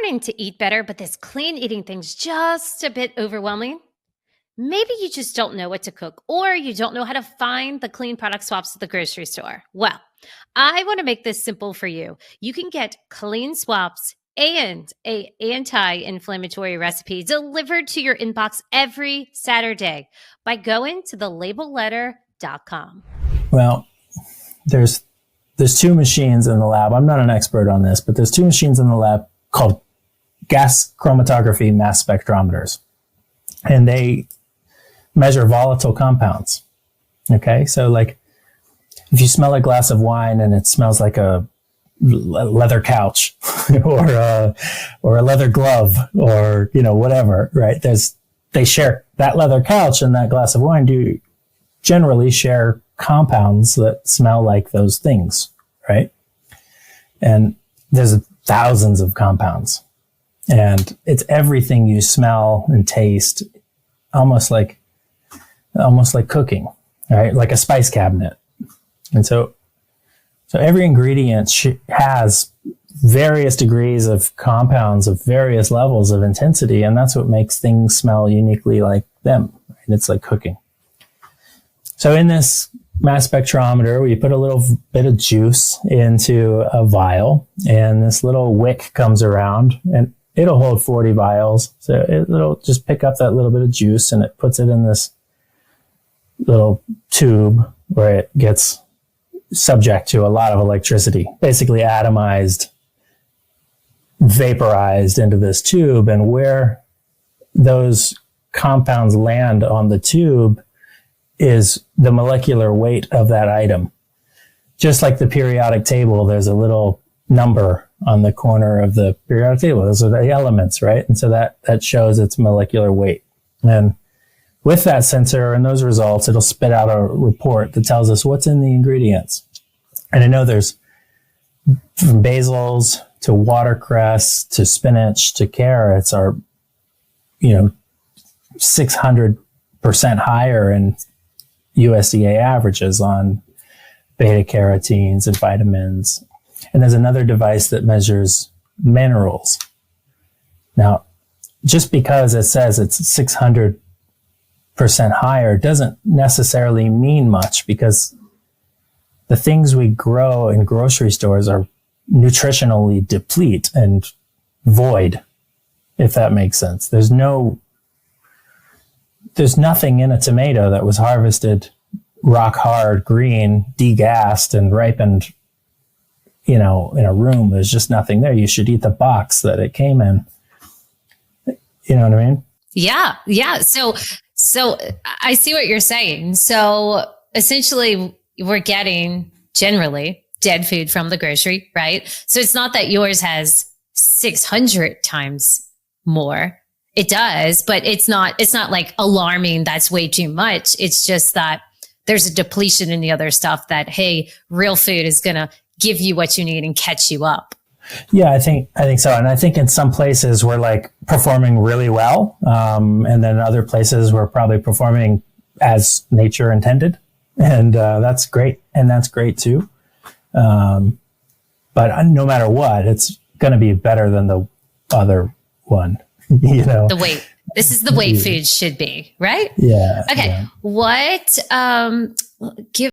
wanting to eat better, but this clean eating thing's just a bit overwhelming? Maybe you just don't know what to cook, or you don't know how to find the clean product swaps at the grocery store. Well, I want to make this simple for you. You can get clean swaps and a anti-inflammatory recipe delivered to your inbox every Saturday by going to thelabelletter.com. Well, there's two machines in the lab. I'm not an expert on this, but there's two machines in the lab called gas chromatography mass spectrometers, and they measure volatile compounds. Okay, so like if you smell a glass of wine and it smells like a leather couch or a leather glove or whatever, right? They share that leather couch and that glass of wine do generally share compounds that smell like those things, right? And there's thousands of compounds, and it's everything you smell and taste, almost like cooking, right? Like a spice cabinet. And so every ingredient has various degrees of compounds of various levels of intensity, and that's what makes things smell uniquely like them. Right? It's like cooking. So in this mass spectrometer, we put a little bit of juice into a vial, and this little wick comes around, and it'll hold 40 vials. So it'll just pick up that little bit of juice, and it puts it in this little tube where it gets subject to a lot of electricity, basically atomized, vaporized into this tube. And where those compounds land on the tube is the molecular weight of that item. Just like the periodic table, there's a little number on the corner of the periodic table. Those are the elements, right? And so that shows its molecular weight. And with that sensor and those results, it'll spit out a report that tells us what's in the ingredients. And I know there's from basils to watercress to spinach to carrots are, 600% higher in USDA averages on beta carotenes and vitamins. And there's another device that measures minerals. Now, just because it says it's 600% higher doesn't necessarily mean much, because the things we grow in grocery stores are nutritionally deplete and void, if that makes sense. There's nothing in a tomato that was harvested rock hard, green, degassed, and ripened, in a room. There's just nothing there. You should eat the box that it came in. You know what I mean? Yeah. Yeah. So I see what you're saying. So essentially we're getting generally dead food from the grocery, right? So it's not that yours has 600 times more. It does, but it's not like alarming. That's way too much. It's just that there's a depletion in the other stuff that, hey, real food is going to give you what you need and catch you up. Yeah, I think so. And I think in some places we're like performing really well. And then other places we're probably performing as nature intended. And that's great. And that's great too. But no matter what, it's going to be better than the other one, The way, this is the way food should be, right? Yeah. Okay. Yeah. What, give